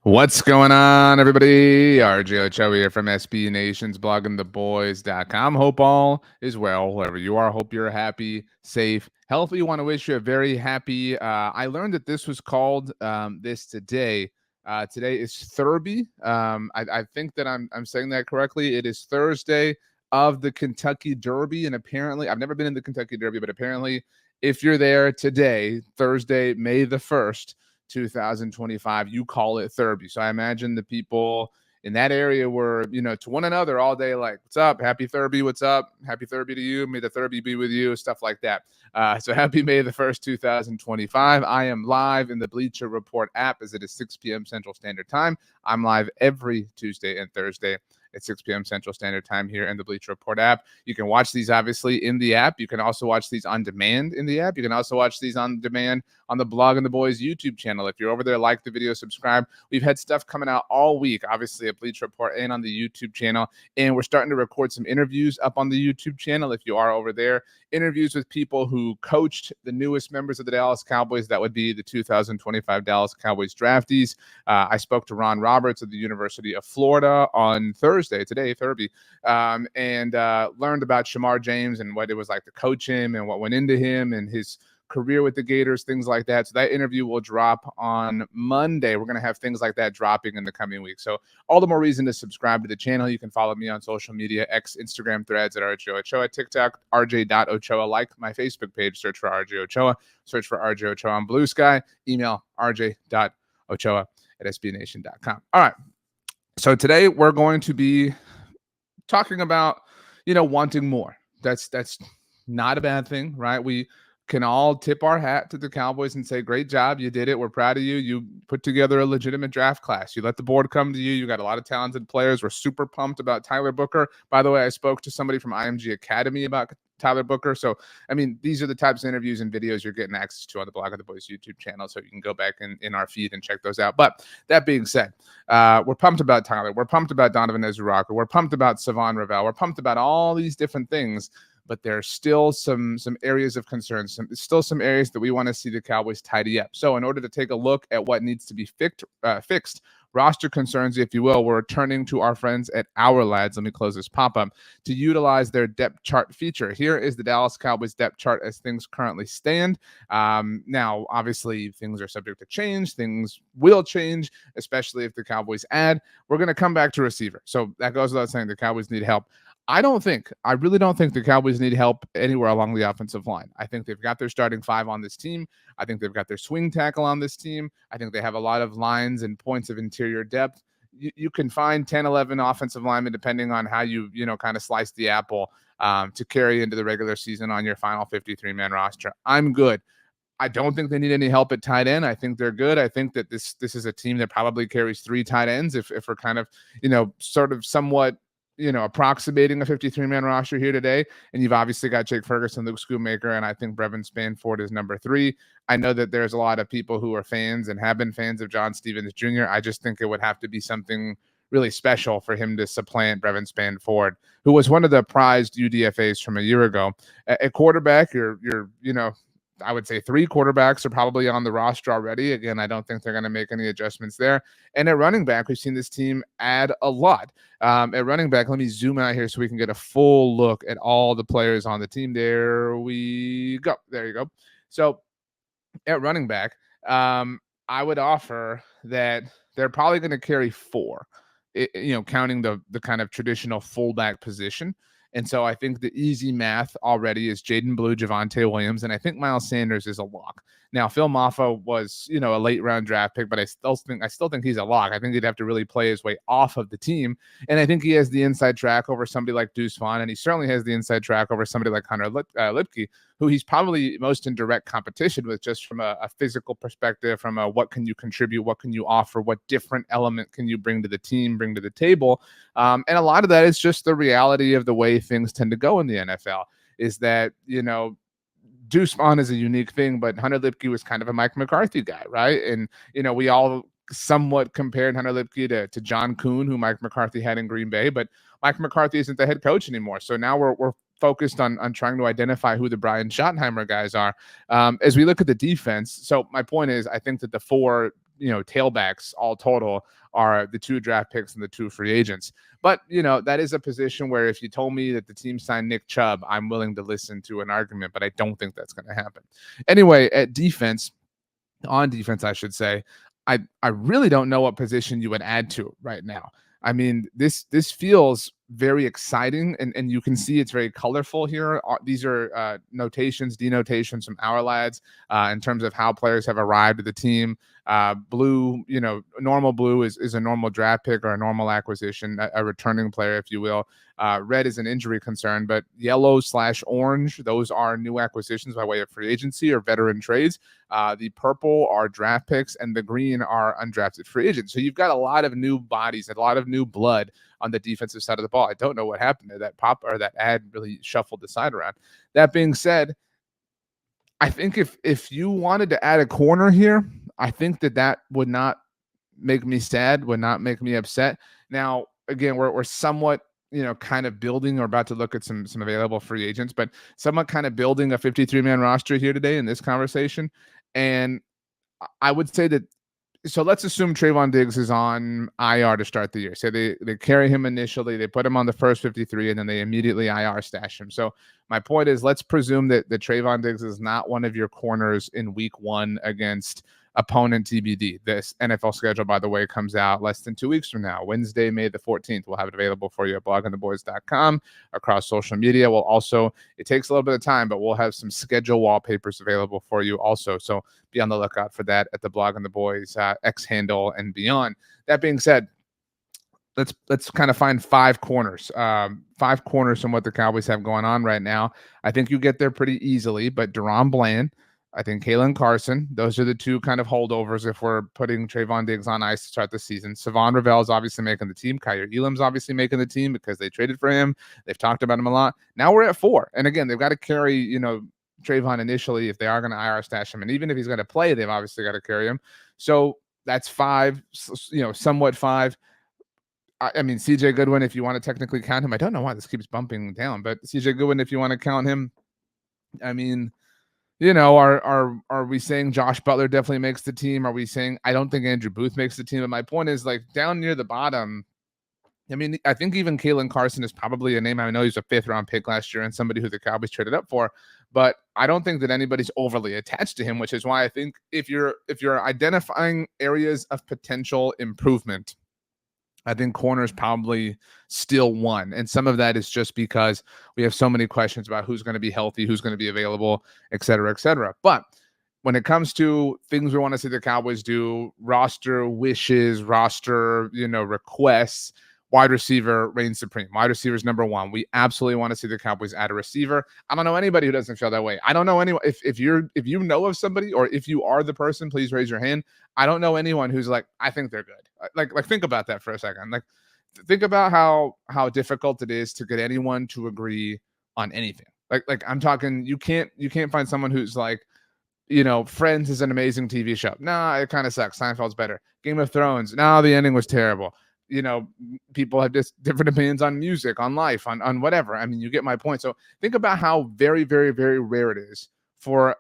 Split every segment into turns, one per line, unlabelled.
What's going on, everybody? RJ Ochoa here from SB Nation's bloggingtheboys.com. Hope all is well wherever you are. Hope you're happy, safe, healthy. Want to wish you a very happy. I learned that this was called this today. Today is Thurby. I think that I'm saying that correctly. It is Thursday of the Kentucky Derby, and apparently I've never been in the Kentucky Derby, but apparently if you're there today, Thursday, May the 1st, 2025, you call it Thurby. So I imagine the people in that area were, to one another all day, like, what's up? Happy Thurby. What's up? Happy Thurby to you. May the Thurby be with you. Stuff like that. So happy May the 1st, 2025. I am live in the Bleacher Report app as it is 6 p.m. Central Standard Time. I'm live every Tuesday and Thursday at 6 p.m. Central Standard Time here in the Bleacher Report app. You can watch these obviously in the app. You can also watch these on demand in the app. You can also watch these on demand on the Blog and the Boys YouTube channel. If you're over there, like the video, subscribe. We've had stuff coming out all week, obviously at Bleacher Report and on the YouTube channel. And we're starting to record some interviews up on the YouTube channel. If you are over there, interviews with people who coached the newest members of the Dallas Cowboys. That would be the 2025 Dallas Cowboys draftees. I spoke to Ron Roberts of the University of Florida on Thursday, and learned about Shamar James and what it was like to coach him and what went into him and his career with the Gators, things like that. So that interview will drop on Monday. We're going to have things like that dropping in the coming week. So all the more reason to subscribe to the channel. You can follow me on social media, X, Instagram, Threads at RJ Ochoa, TikTok, RJ.Ochoa, like my Facebook page, search for RJ Ochoa, search for RJ Ochoa on Blue Sky, email RJ.Ochoa at SBNation.com. All right. So today we're going to be talking about, wanting more. That's not a bad thing, right? We can all tip our hat to the Cowboys and say, great job. You did it. We're proud of you. You put together a legitimate draft class. You let the board come to you. You got a lot of talented players. We're super pumped about Tyler Booker. By the way, I spoke to somebody from IMG Academy about Tyler Booker. So, I mean, these are the types of interviews and videos you're getting access to on the Blog of the Boys YouTube channel. So you can go back in our feed and check those out. But that being said, we're pumped about Tyler. We're pumped about Donovan Ezra-Walker. We're pumped about Savon Ravel. We're pumped about all these different things. But there's still some areas of concern, some areas that we want to see the Cowboys tidy up. So in order to take a look at what needs to be fixed, roster concerns, if you will, we're turning to our friends at Our Lads. Let me close this pop-up to utilize their depth chart feature. Here is the Dallas Cowboys depth chart as things currently stand. Now, obviously, things are subject to change. Things will change, especially if the Cowboys add. We're going to come back to receiver. So that goes without saying the Cowboys need help. I really don't think the Cowboys need help anywhere along the offensive line. I think they've got their starting five on this team. I think they've got their swing tackle on this team. I think they have a lot of lines and points of interior depth. You can find 10, 11 offensive linemen, depending on how you kind of slice the apple, to carry into the regular season on your final 53-man roster. I'm good. I don't think they need any help at tight end. I think they're good. I think that this is a team that probably carries 3 tight ends if we're kind of, sort of somewhat approximating a 53-man roster here today. And you've obviously got Jake Ferguson, Luke Schoonmaker, and I think Brevin Spanford is number 3. I know that there's a lot of people who are fans and have been fans of John Stevens Jr. I just think it would have to be something really special for him to supplant Brevin Spanford, who was one of the prized UDFAs from a year ago. At quarterback, you're I would say 3 quarterbacks are probably on the roster already. Again, I don't think they're going to make any adjustments there. And at running back, we've seen this team add a lot. At running back, let me zoom out here so we can get a full look at all the players on the team. There we go. There you go. So at running back, I would offer that they're probably going to carry 4, counting the kind of traditional fullback position. And so I think the easy math already is Jaden Blue, Javonte Williams, and I think Miles Sanders is a lock. Now, Phil Maffa was, a late round draft pick, but I still think he's a lock. I think he'd have to really play his way off of the team. And I think he has the inside track over somebody like Deuce Vaughn, and he certainly has the inside track over somebody like Hunter Lipke, who he's probably most in direct competition with, just from a physical perspective, from a what can you contribute, what can you offer, what different element can you bring to the team, bring to the table. And a lot of that is just the reality of the way things tend to go in the NFL, is that, Deuce Vaughn is a unique thing, but Hunter Lipke was kind of a Mike McCarthy guy, right? And, we all somewhat compared Hunter Lipke to John Kuhn, who Mike McCarthy had in Green Bay, but Mike McCarthy isn't the head coach anymore. So now we're focused on trying to identify who the Brian Schottenheimer guys are. As we look at the defense, so my point is, I think that the 4 tailbacks all total are the 2 draft picks and the 2 free agents. But, that is a position where if you told me that the team signed Nick Chubb, I'm willing to listen to an argument, but I don't think that's going to happen. Anyway, on defense, I should say, I really don't know what position you would add to it right now. I mean, this feels very exciting, and you can see it's very colorful here. These are denotations from our lads in terms of how players have arrived at the team. Blue, normal blue is a normal draft pick or a normal acquisition, a returning player, if you will. Red is an injury concern, but yellow/orange, those are new acquisitions by way of free agency or veteran trades. The purple are draft picks, and the green are undrafted free agents. So you've got a lot of new bodies, a lot of new blood on the defensive side of the ball. I don't know what happened there. That ad really shuffled the side around. That being said, I think if you wanted to add a corner here, I think that would not make me sad, would not make me upset. Now, again, we're somewhat kind of building or about to look at some available free agents, but somewhat kind of building a 53-man roster here today in this conversation. And I would say that, so let's assume Trayvon Diggs is on IR to start the year. Say they carry him initially, they put him on the first 53, and then they immediately IR stash him. So my point is, let's presume that Trayvon Diggs is not one of your corners in week 1 against opponent TBD. This NFL schedule, by the way, comes out less than 2 weeks from now, Wednesday, May the 14th. We'll have it available for you at bloggingtheboys.com, across social media. We'll also, it takes a little bit of time, but we'll have some schedule wallpapers available for you also. So be on the lookout for that at the Blog and the Boys X handle and beyond. That being said, let's kind of find 5 corners. 5 corners from what the Cowboys have going on right now. I think you get there pretty easily, but Deron Bland, I think Kalen Carson, those are the 2 kind of holdovers if we're putting Trayvon Diggs on ice to start the season. Savon Ravel is obviously making the team. Kyer Elam's obviously making the team because they traded for him. They've talked about him a lot. Now we're at 4. And again, they've got to carry, Trayvon initially if they are going to IR stash him. And even if he's going to play, they've obviously got to carry him. So that's 5, somewhat 5. I mean, CJ Goodwin, if you want to technically count him, I don't know why this keeps bumping down, but CJ Goodwin, if you want to count him, I mean, are we saying Josh Butler definitely makes the team? Are we saying I don't think Andrew Booth makes the team? But my point is, like, down near the bottom, I mean, I think even Kalen Carson is probably a name. I know he's a 5th-round pick last year and somebody who the Cowboys traded up for, but I don't think that anybody's overly attached to him, which is why I think if you're identifying areas of potential improvement, I think corner is probably still 1. And some of that is just because we have so many questions about who's going to be healthy, who's going to be available, et cetera, et cetera. But when it comes to things we want to see the Cowboys do, roster wishes, roster, requests, wide receiver reigns supreme. Wide receiver is number 1. We absolutely want to see the Cowboys add a receiver. I don't know anybody who doesn't feel that way. I don't know anyone. If you know of somebody, or if you are the person, please raise your hand. I don't know anyone who's like, I think they're good. Like think about that for a second. Like, think about how difficult it is to get anyone to agree on anything. Like I'm talking, you can't find someone who's like, Friends is an amazing TV show. Nah, it kind of sucks. Seinfeld's better. Game of Thrones. Nah, the ending was terrible. People have just different opinions on music, on life, on whatever. I mean, you get my point. So think about how very, very, very rare it is for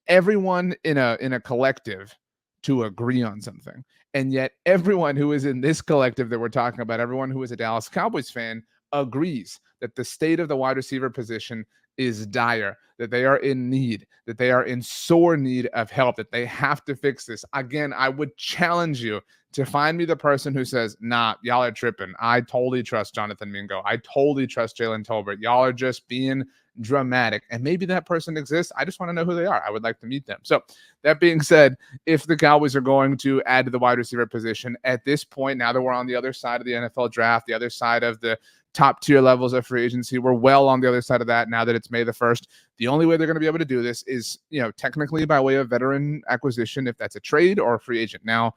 everyone in a collective to agree on something. And yet everyone who is in this collective that we're talking about, everyone who is a Dallas Cowboys fan, agrees that the state of the wide receiver position is dire, that they are in need, that they are in sore need of help, that they have to fix this. Again, I would challenge you to find me the person who says, nah, y'all are tripping. I totally trust Jonathan Mingo. I totally trust Jalen Tolbert. Y'all are just being dramatic. And maybe that person exists. I just want to know who they are. I would like to meet them. So that being said, if the Cowboys are going to add to the wide receiver position at this point, now that we're on the other side of the NFL draft, the other side of the top tier levels of free agency, we're well on the other side of that now that it's May the 1st. The only way they're going to be able to do this is, technically by way of veteran acquisition, if that's a trade or a free agent. Now,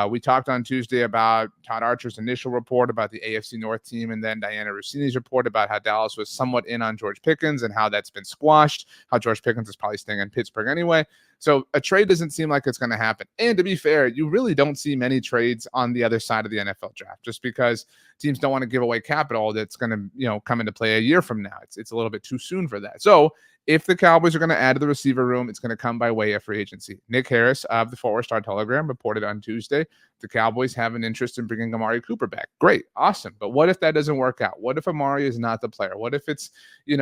we talked on Tuesday about Todd Archer's initial report about the AFC North team, and then Diana Rossini's report about how Dallas was somewhat in on George Pickens and how that's been squashed, how George Pickens is probably staying in Pittsburgh anyway. So a trade doesn't seem like it's going to happen. And to be fair, you really don't see many trades on the other side of the NFL draft, just because teams don't want to give away capital that's going to, come into play a year from now. It's a little bit too soon for that. So If the Cowboys are going to add to the receiver room, it's going to come by way of free agency. Nick Harris of the Fort Worth Star-Telegram reported on Tuesday the Cowboys have an interest in bringing Amari Cooper back. Great, awesome. But what if that doesn't work out? What if Amari is not the player? What if it's,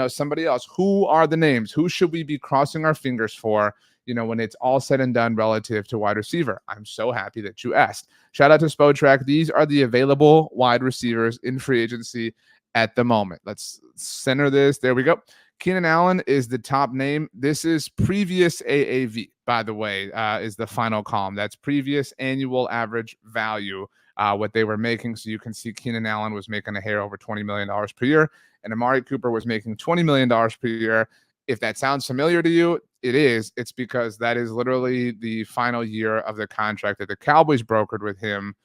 somebody else? Who are the names? Who should we be crossing our fingers for, when it's all said and done relative to wide receiver? I'm so happy that you asked. Shout out to Spotrac. These are the available wide receivers in free agency at the moment. Let's center this. There we go. Keenan Allen is the top name. This is previous AAV, by the way, is the final column. That's previous annual average value, what they were making. So you can see Keenan Allen was making a hair over $20 million per year, and Amari Cooper was making $20 million per year. If that sounds familiar to you, it is. It's because that is literally the final year of the contract that the Cowboys brokered with him,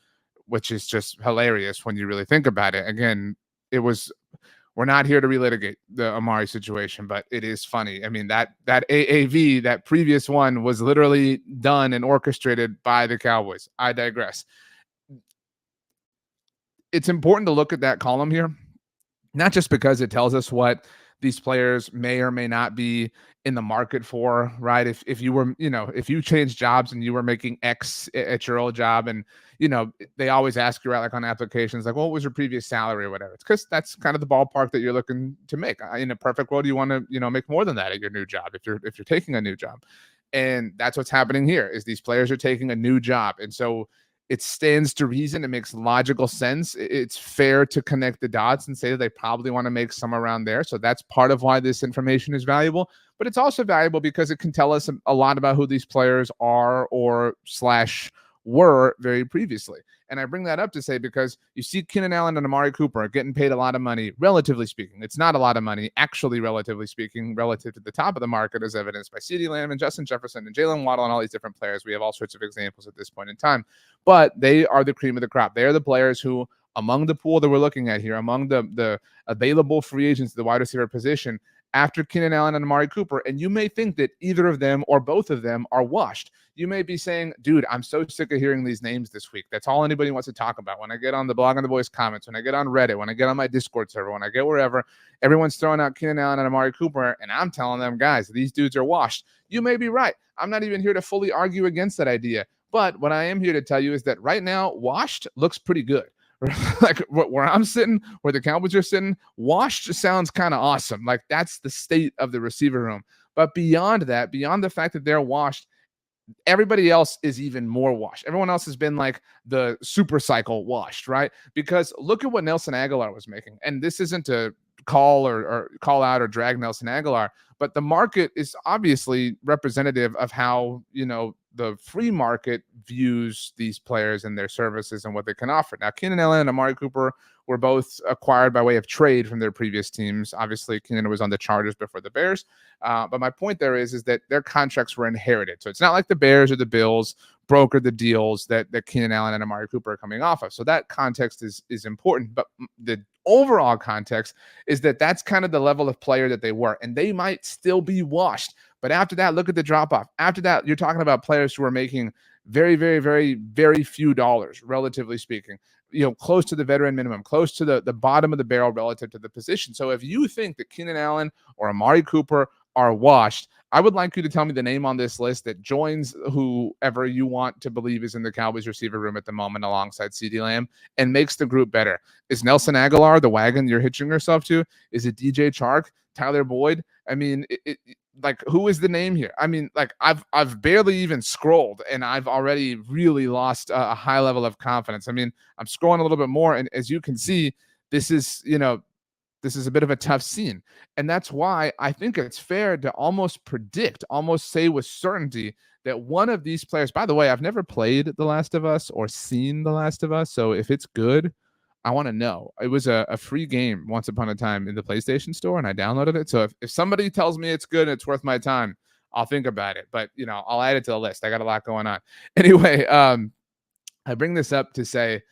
which is just hilarious when you really think about it. Again, we're not here to relitigate the Amari situation, but it is funny. I mean, that AAV, that previous one, was literally done and orchestrated by the Cowboys. I digress. It's important to look at that column here, not just because it tells us what these players may or may not be in the market for, right? If you were, if you changed jobs and you were making X at your old job, and they always ask you, right, like on applications, like, what was your previous salary or whatever? It's because that's kind of the ballpark that you're looking to make. In a perfect world, you want to, make more than that at your new job if you're taking a new job. And that's what's happening here is these players are taking a new job. And so it stands to reason. It makes logical sense. It's fair to connect the dots and say that they probably want to make some around there. So that's part of why this information is valuable. But it's also valuable because it can tell us a lot about who these players are or / were very previously. And I bring that up to say because you see Keenan Allen and Amari Cooper getting paid a lot of money, relatively speaking. It's not a lot of money, actually, relatively speaking, relative to the top of the market, as evidenced by CeeDee Lamb and Justin Jefferson and Jalen Waddle and all these different players. We have all sorts of examples at this point in time. But they are the cream of the crop. They are the players who, among the pool that we're looking at here, among the available free agents at the wide receiver position, after Keenan Allen and Amari Cooper, and you may think that either of them or both of them are washed. You may be saying, dude, I'm so sick of hearing these names this week. That's all anybody wants to talk about. When I get on the Blog on the Boys comments, when I get on Reddit, when I get on my Discord server, when I get wherever, everyone's throwing out Keenan Allen and Amari Cooper, and I'm telling them, guys, these dudes are washed. You may be right. I'm not even here to fully argue against that idea. But what I am here to tell you is that right now, washed looks pretty good. Like where I'm sitting, where the Cowboys are sitting, washed sounds kind of awesome. Like that's the state of the receiver room. But beyond that, beyond the fact that they're washed, everybody else is even more washed. Everyone else has been like the super cycle washed, right? Because look at what Nelson Aguilar was making. And this isn't to call or call out or drag Nelson Aguilar, but the market is obviously representative of how, the free market views these players and their services and what they can offer. Now, Keenan Allen and Amari Cooper were both acquired by way of trade from their previous teams. Obviously, Keenan was on the Chargers before the Bears. But my point there is that their contracts were inherited. So it's not like the Bears or the Bills brokered the deals that Keenan Allen and Amari Cooper are coming off of. So that context is important. But the overall context is that that's kind of the level of player that they were. And they might still be washed. But after that, look at the drop-off. After that, you're talking about players who are making very, very, very, very few dollars, relatively speaking, close to the veteran minimum, close to the bottom of the barrel relative to the position. So if you think that Keenan Allen or Amari Cooper are washed, I would like you to tell me the name on this list that joins whoever you want to believe is in the Cowboys receiver room at the moment alongside CeeDee Lamb and makes the group better. Is Nelson Aguilar the wagon you're hitching yourself to? Is it DJ Chark, Tyler Boyd? I mean, like, who is the name here? I mean, like, I've barely even scrolled and I've already really lost a high level of confidence. I mean, I'm scrolling a little bit more, and as you can see, this is a bit of a tough scene. And that's why I think it's fair to almost say with certainty that one of these players, by the way, I've never played The Last of Us or seen The Last of Us. So if it's good, I want to know. It was a free game once upon a time in the PlayStation Store, and I downloaded it. So if somebody tells me it's good and it's worth my time, I'll think about it. But, I'll add it to the list. I got a lot going on. Anyway, I bring this up to say,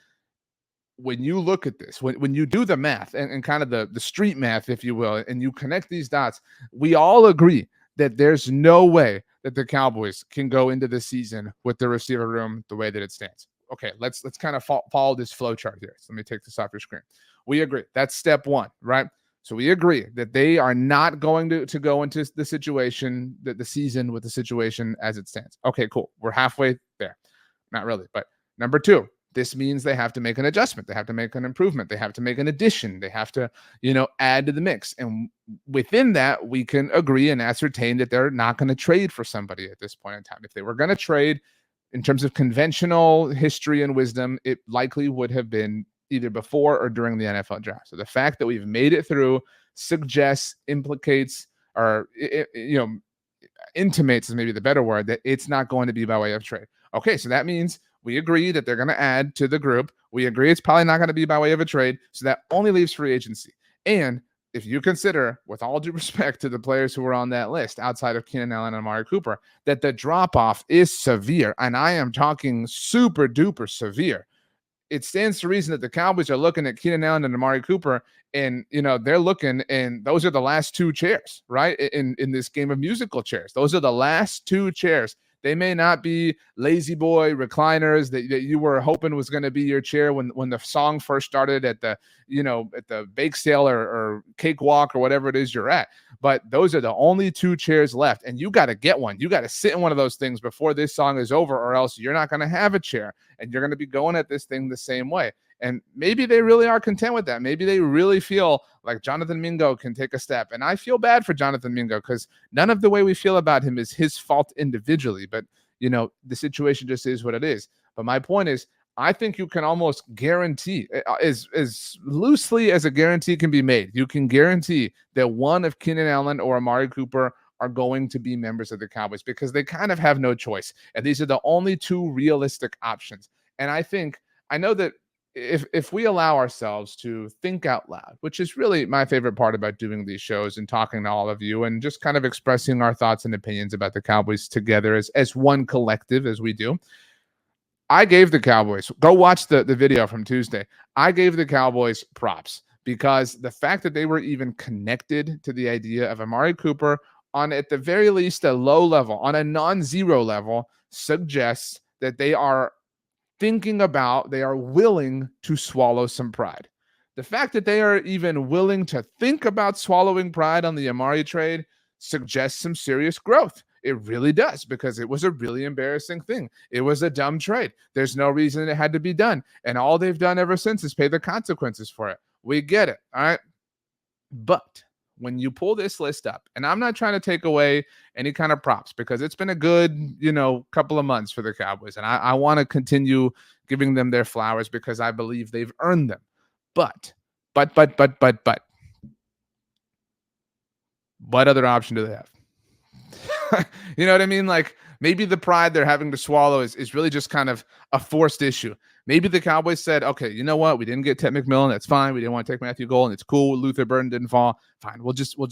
when you look at this, when you do the math and kind of the street math, if you will, and you connect these dots, we all agree that there's no way that the Cowboys can go into the season with the receiver room the way that it stands. Okay, let's kind of follow this flow chart here. So let me take this off your screen. We agree. That's step one, right? So we agree that they are not going to go into the situation, the season with the situation as it stands. Okay, cool. We're halfway there. Not really, but number two, this means they have to make an adjustment. They have to make an improvement. They have to make an addition. They have to, add to the mix. And within that, we can agree and ascertain that they're not going to trade for somebody at this point in time. If they were going to trade, in terms of conventional history and wisdom, it likely would have been either before or during the NFL draft. So the fact that we've made it through suggests, implicates, or intimates is maybe the better word, that it's not going to be by way of trade. Okay, so that means we agree that they're going to add to the group. We agree it's probably not going to be by way of a trade. So that only leaves free agency. And if you consider, with all due respect to the players who are on that list outside of Keenan Allen and Amari Cooper, that the drop-off is severe, and I am talking super duper severe, it stands to reason that the Cowboys are looking at Keenan Allen and Amari Cooper, and they're looking, and those are the last two chairs, right? In this game of musical chairs, those are the last two chairs. They may not be lazy boy recliners that you were hoping was going to be your chair when the song first started at the bake sale or cake walk or whatever it is you're at. But those are the only two chairs left, and you got to get one. You got to sit in one of those things before this song is over, or else you're not going to have a chair, and you're going to be going at this thing the same way. And maybe they really are content with that. Maybe they really feel like Jonathan Mingo can take a step. And I feel bad for Jonathan Mingo because none of the way we feel about him is his fault individually. But, the situation just is what it is. But my point is, I think you can almost guarantee, as loosely as a guarantee can be made, you can guarantee that one of Keenan Allen or Amari Cooper are going to be members of the Cowboys because they kind of have no choice. And these are the only two realistic options. And I know that if we allow ourselves to think out loud, which is really my favorite part about doing these shows and talking to all of you and just kind of expressing our thoughts and opinions about the Cowboys together as one collective as we do. I gave the Cowboys, go watch the video from Tuesday. I gave the Cowboys props because the fact that they were even connected to the idea of Amari Cooper on, at the very least, a low level, on a non-zero level, suggests that they are they are willing to swallow some pride. The fact that they are even willing to think about swallowing pride on the Amari trade suggests some serious growth. It really does, because it was a really embarrassing thing. It was a dumb trade. There's no reason it had to be done. And all they've done ever since is pay the consequences for it. We get it. All right. But when you pull this list up, and I'm not trying to take away any kind of props because it's been a good, couple of months for the Cowboys. And I want to continue giving them their flowers because I believe they've earned them. But, what other option do they have? You know what I mean? Like, maybe the pride they're having to swallow is really just kind of a forced issue. Maybe the Cowboys said, okay, you know what? We didn't get Ted McMillan. That's fine. We didn't want to take Matthew Golden. It's cool. Luther Burden didn't fall. Fine. We'll just, we'll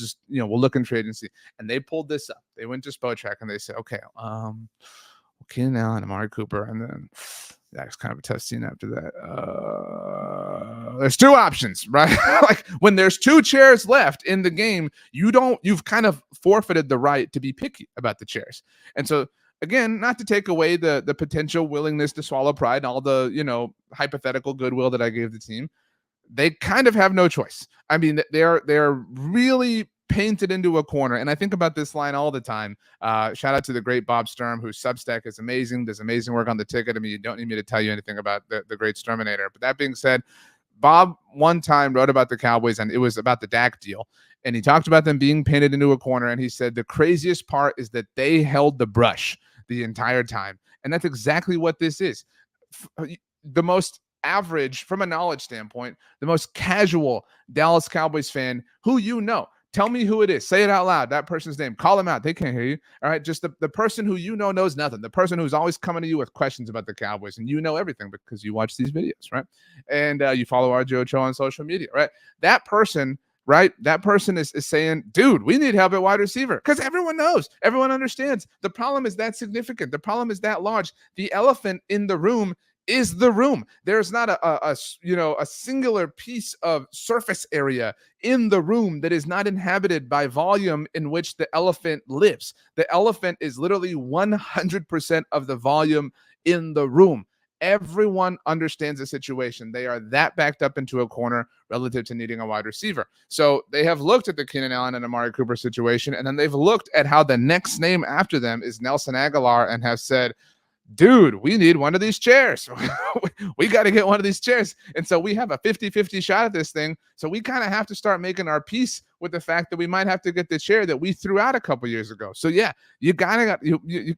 look in free agency. And they pulled this up. They went to Spotrac and they said, okay, Keenan Allen, Amari Cooper, and then that's kind of a tough scene after that. There's two options, right? Like, when there's two chairs left in the game, you've kind of forfeited the right to be picky about the chairs. And so, again, not to take away the potential willingness to swallow pride and all the, hypothetical goodwill that I gave the team, they kind of have no choice. I mean, they're really painted into a corner. And I think about this line all the time. Shout out to the great Bob Sturm, whose Substack is amazing. Does amazing work on the ticket. I mean, you don't need me to tell you anything about the great Sturminator. But that being said, Bob one time wrote about the Cowboys, and it was about the Dak deal. And he talked about them being painted into a corner. And he said the craziest part is that they held the brush the entire time. And that's exactly what this is. The most average, from a knowledge standpoint, the most casual Dallas Cowboys fan who tell me who it is. Say it out loud. That person's name. Call them out. They can't hear you. All right. Just the person who knows nothing. The person who's always coming to you with questions about the Cowboys, and you know everything because you watch these videos, right? And you follow RJ Ochoa on social media, right? That person, right? That person is saying, dude, we need help at wide receiver, because everyone knows. Everyone understands. The problem is that significant. The problem is that large. The elephant in the room is the room. There's not a singular piece of surface area in the room that is not inhabited by volume in which the elephant lives. The elephant is literally 100% of the volume in the room. Everyone understands the situation. They are that backed up into a corner relative to needing a wide receiver. So they have looked at the Keenan Allen and Amari Cooper situation, and then they've looked at how the next name after them is Nelson Aguilar and have said, dude, we need one of these chairs. We got to get one of these chairs. And so we have a 50-50 shot at this thing. So we kind of have to start making our peace with the fact that we might have to get the chair that we threw out a couple years ago. So yeah, you kind of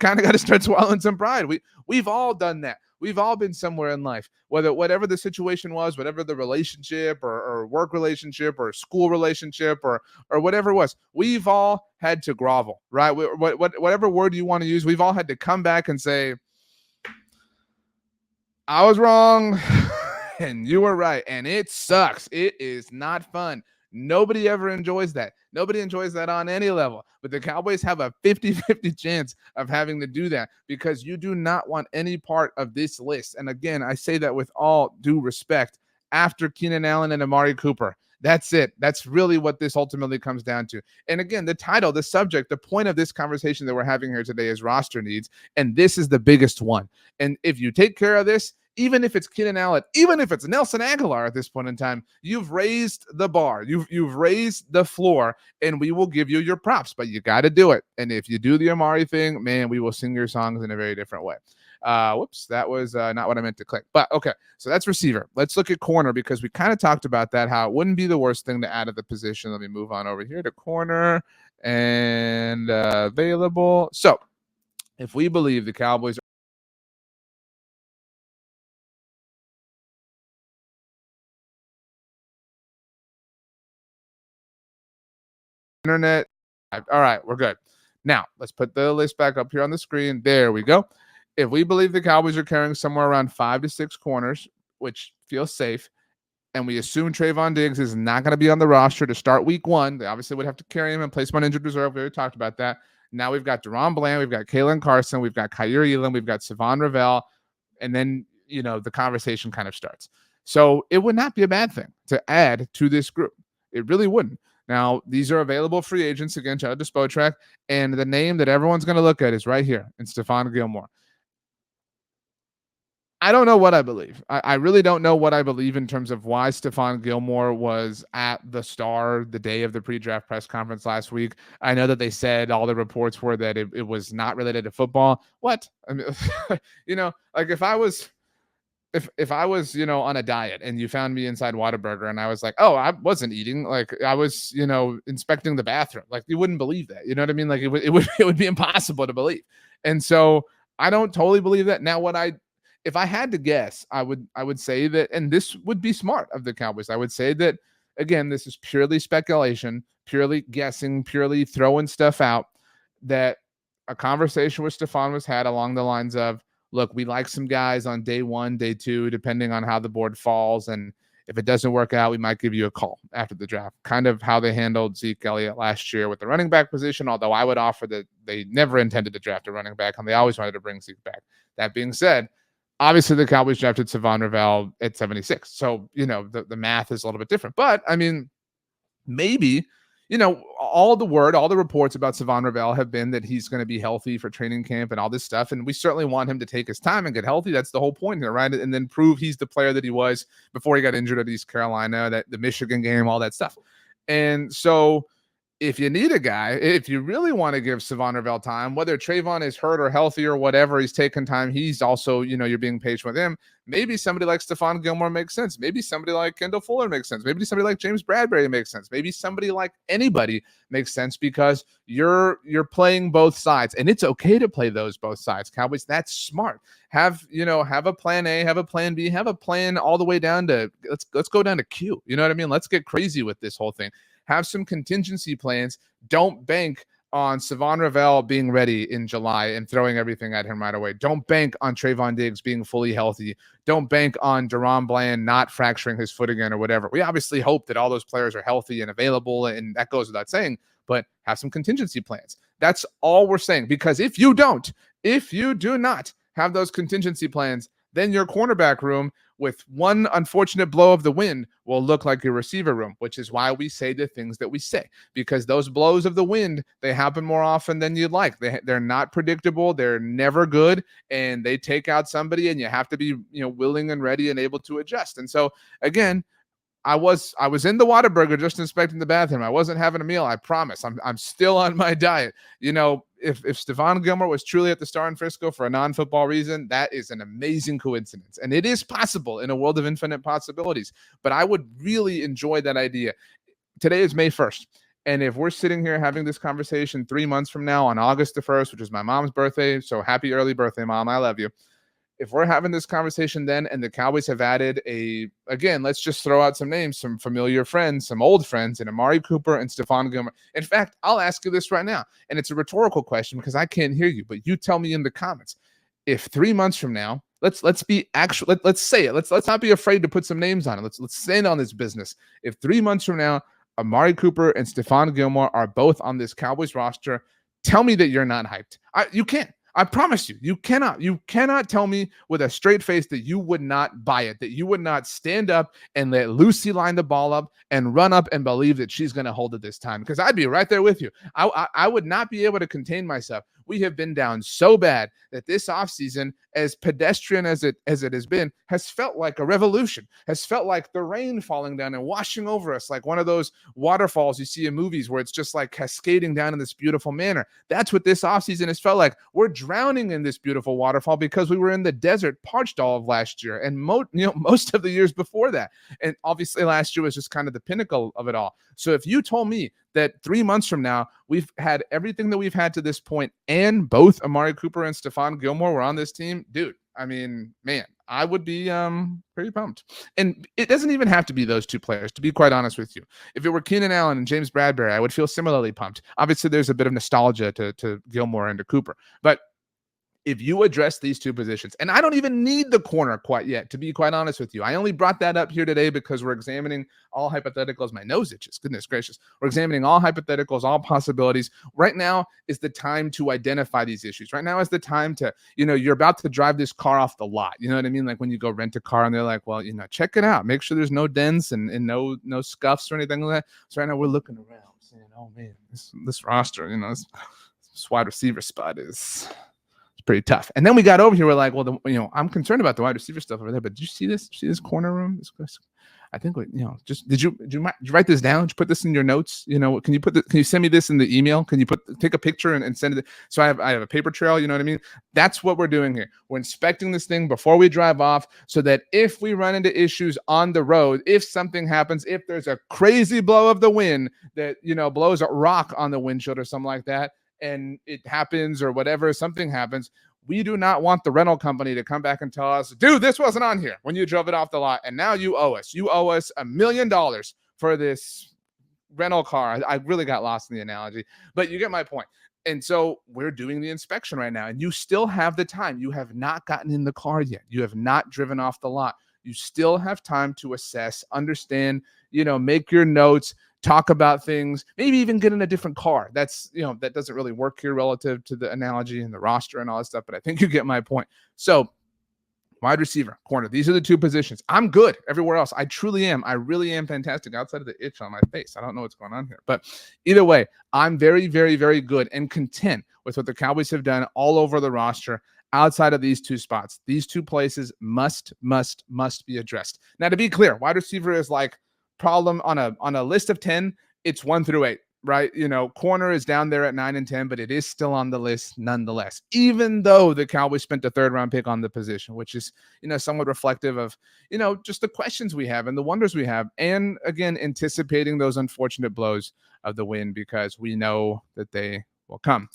got to start swallowing some pride. We've all done that. We've all been somewhere in life, whatever the situation was, whatever the relationship or work relationship or school relationship or whatever it was. We've all had to grovel, right? Whatever word you want to use, we've all had to come back and say, I was wrong and you were right. And it sucks. It is not fun. Nobody ever enjoys that. Nobody enjoys that on any level. But the Cowboys have a 50-50 chance of having to do that because you do not want any part of this list. And again, I say that with all due respect after Keenan Allen and Amari Cooper. That's it. That's really what this ultimately comes down to. And again, the title, the subject, the point of this conversation that we're having here today is roster needs. And this is the biggest one. And if you take care of this, even if it's Keenan Allen, even if it's Nelson Aguilar at this point in time, you've raised the bar. You've raised the floor, and we will give you your props. But you got to do it. And if you do the Amari thing, man, we will sing your songs in a very different way. Whoops, that was not what I meant to click. But okay, so that's receiver. Let's look at corner because we kind of talked about that, how it wouldn't be the worst thing to add at the position. Let me move on over here to corner and available. So if we believe the Cowboys internet. All right, we're good. Now, let's put the list back up here on the screen. There we go. If we believe the Cowboys are carrying somewhere around 5 to 6 corners, which feels safe, and we assume Trayvon Diggs is not going to be on the roster to start week 1, they obviously would have to carry him and place him on injured reserve. We already talked about that. Now we've got Deron Bland, we've got Kalen Carson, we've got Kyer Elam, we've got Savon Ravel, and then, the conversation kind of starts. So it would not be a bad thing to add to this group. It really wouldn't. Now, these are available free agents. Again, shout out to Spotrac. And the name that everyone's going to look at is right here in Stephon Gilmore. I don't know what I believe. I really don't know what I believe in terms of why Stephon Gilmore was at the Star the day of the pre-draft press conference last week. I know that they said all the reports were that it was not related to football. What? I mean, like if I was on a diet and you found me inside Whataburger and I was like, oh, I wasn't eating, like I was, inspecting the bathroom, like you wouldn't believe that. You know what I mean? Like it would be impossible to believe. And so I don't totally believe that. Now, if I had to guess, I would say that, and this would be smart of the Cowboys, I would say that, again, this is purely speculation, purely guessing, purely throwing stuff out, that a conversation with Stephon was had along the lines of, look, we like some guys on day 1, day 2, depending on how the board falls. And if it doesn't work out, we might give you a call after the draft. Kind of how they handled Zeke Elliott last year with the running back position, although I would offer that they never intended to draft a running back and they always wanted to bring Zeke back. That being said, obviously the Cowboys drafted Savon Ravel at 76. So, the math is a little bit different. But, I mean, maybe – all the reports about Savon Ravel have been that he's going to be healthy for training camp and all this stuff. And we certainly want him to take his time and get healthy. That's the whole point here, right? And then prove he's the player that he was before he got injured at East Carolina, that the Michigan game, all that stuff. And so if you need a guy, if you really want to give Savon Ravel time, whether Trayvon is hurt or healthy or whatever, he's taking time. He's also, you're being patient with him. Maybe somebody like Stephon Gilmore makes sense. Maybe somebody like Kendall Fuller makes sense. Maybe somebody like James Bradbury makes sense. Maybe somebody like anybody makes sense because you're playing both sides, and it's okay to play both sides. Cowboys, that's smart. Have a plan A, have a plan B, have a plan all the way down to let's go down to Q. You know what I mean? Let's get crazy with this whole thing. Have some contingency plans. Don't bank on Savon Ravel being ready in July and throwing everything at him right away. Don't bank on Trayvon Diggs being fully healthy. Don't bank on Deron Bland not fracturing his foot again or whatever. We obviously hope that all those players are healthy and available, and that goes without saying, but have some contingency plans. That's all we're saying, because if you do not have those contingency plans, then your cornerback room with one unfortunate blow of the wind will look like your receiver room, which is why we say the things that we say, because those blows of the wind, they happen more often than you'd like. They're not predictable. They're never good, and they take out somebody, and you have to be, willing and ready and able to adjust. And so again, I was in the Whataburger just inspecting the bathroom. I wasn't having a meal. I promise. I'm still on my diet. If Stephon Gilmore was truly at the Star in Frisco for a non-football reason, that is an amazing coincidence. And it is possible in a world of infinite possibilities. But I would really enjoy that idea. Today is May 1st. And if we're sitting here having this conversation 3 months from now on August the 1st, which is my mom's birthday, so happy early birthday, Mom. I love you. If we're having this conversation then and the Cowboys have added again, let's just throw out some names, some familiar friends, some old friends, and Amari Cooper and Stephon Gilmore. In fact, I'll ask you this right now, and it's a rhetorical question because I can't hear you, but you tell me in the comments. If 3 months from now, let's be actual, let's say it. Let's not be afraid to put some names on it. Let's stand on this business. If 3 months from now, Amari Cooper and Stephon Gilmore are both on this Cowboys roster, tell me that you're not hyped. You can't. I promise you, you cannot tell me with a straight face that you would not buy it, that you would not stand up and let Lucy line the ball up and run up and believe that she's going to hold it this time, because I'd be right there with you. I would not be able to contain myself. We have been down so bad that this offseason, as pedestrian as it has been, has felt like a revolution, has felt like the rain falling down and washing over us like one of those waterfalls you see in movies where it's just like cascading down in this beautiful manner. That's what this offseason has felt like. We're drowning in this beautiful waterfall because we were in the desert, parched all of last year and most of the years before that. And obviously last year was just kind of the pinnacle of it all. So if you told me that 3 months from now, we've had everything that we've had to this point, and both Amari Cooper and Stephon Gilmore were on this team, dude, I mean, man, I would be pretty pumped. And it doesn't even have to be those two players, to be quite honest with you. If it were Keenan Allen and James Bradbury, I would feel similarly pumped. Obviously, there's a bit of nostalgia to Gilmore and to Cooper. But if you address these two positions, and I don't even need the corner quite yet, to be quite honest with you. I only brought that up here today because we're examining all hypotheticals. My nose itches. Goodness gracious. We're examining all hypotheticals, all possibilities. Right now is the time to identify these issues. Right now is the time to, you're about to drive this car off the lot. You know what I mean? Like when you go rent a car and they're like, well, check it out. Make sure there's no dents and no scuffs or anything like that. So right now we're looking around saying, oh man, this roster, this wide receiver spot is pretty tough. And then we got over here. We're like, well, I'm concerned about the wide receiver stuff over there. But did you see this? See this corner room? I think just did you write this down? Did you put this in your notes? Can you send me this in the email? Can you take a picture and send it? So I have a paper trail. You know what I mean? That's what we're doing here. We're inspecting this thing before we drive off, so that if we run into issues on the road, if something happens, if there's a crazy blow of the wind that blows a rock on the windshield or something like that, and it happens or whatever, something happens, we do not want the rental company to come back and tell us, dude, this wasn't on here when you drove it off the lot, and now you owe us. You owe us $1 million for this rental car. I really got lost in the analogy, but you get my point. And so we're doing the inspection right now, and you still have the time. You have not gotten in the car yet. You have not driven off the lot. You still have time to assess, understand, make your notes, talk about things, maybe even get in a different car. That's, that doesn't really work here relative to the analogy and the roster and all that stuff, but I think you get my point. So wide receiver, corner, these are the two positions. I'm good everywhere else. I truly am. I really am fantastic outside of the itch on my face. I don't know what's going on here, but either way, I'm very, very, very good and content with what the Cowboys have done all over the roster outside of these two spots. These two places must be addressed. Now, to be clear, wide receiver is like problem on a list of 10, it's 1 through 8, right? Corner is down there at 9 and 10, but it is still on the list nonetheless, even though the Cowboys spent a 3rd round pick on the position, which is, somewhat reflective of, just the questions we have and the wonders we have. And again, anticipating those unfortunate blows of the wind, because we know that they will come.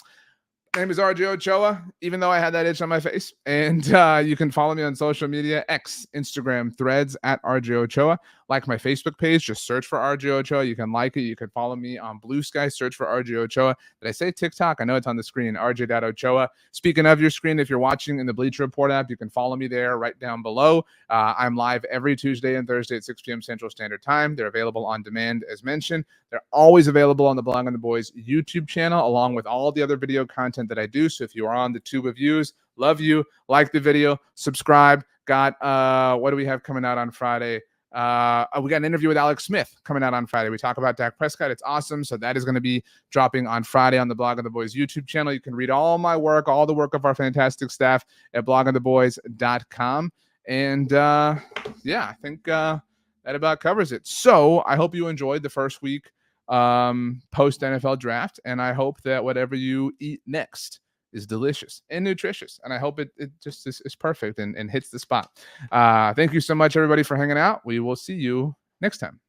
My name is RJ Ochoa, even though I had that itch on my face. And you can follow me on social media, X, Instagram, Threads, at RJ Ochoa. Like my Facebook page, just search for RJ Ochoa. You can like it. You can follow me on Blue Sky, search for RJ Ochoa. Did I say TikTok? I know it's on the screen, RJ.Ochoa. Speaking of your screen, if you're watching in the Bleacher Report app, you can follow me there right down below. I'm live every Tuesday and Thursday at 6 p.m. Central Standard Time. They're available on demand, as mentioned. They're always available on the Blogging the Boys YouTube channel, along with all the other video content that I do. So if you are on the tube of views, Love you. Like the video. Subscribe. Got what do we have coming out on Friday? We got an interview with Alex Smith coming out on Friday. We talk about Dak Prescott. It's awesome. So that is going to be dropping on Friday on the Blog of the Boys YouTube channel. You can read all my work, all the work of our fantastic staff at blogoftheboys.com. And yeah, I think that about covers it. So I hope you enjoyed the first week post NFL draft. And I hope that whatever you eat next is delicious and nutritious. And I hope it just is perfect and hits the spot. Thank you so much, everybody, for hanging out. We will see you next time.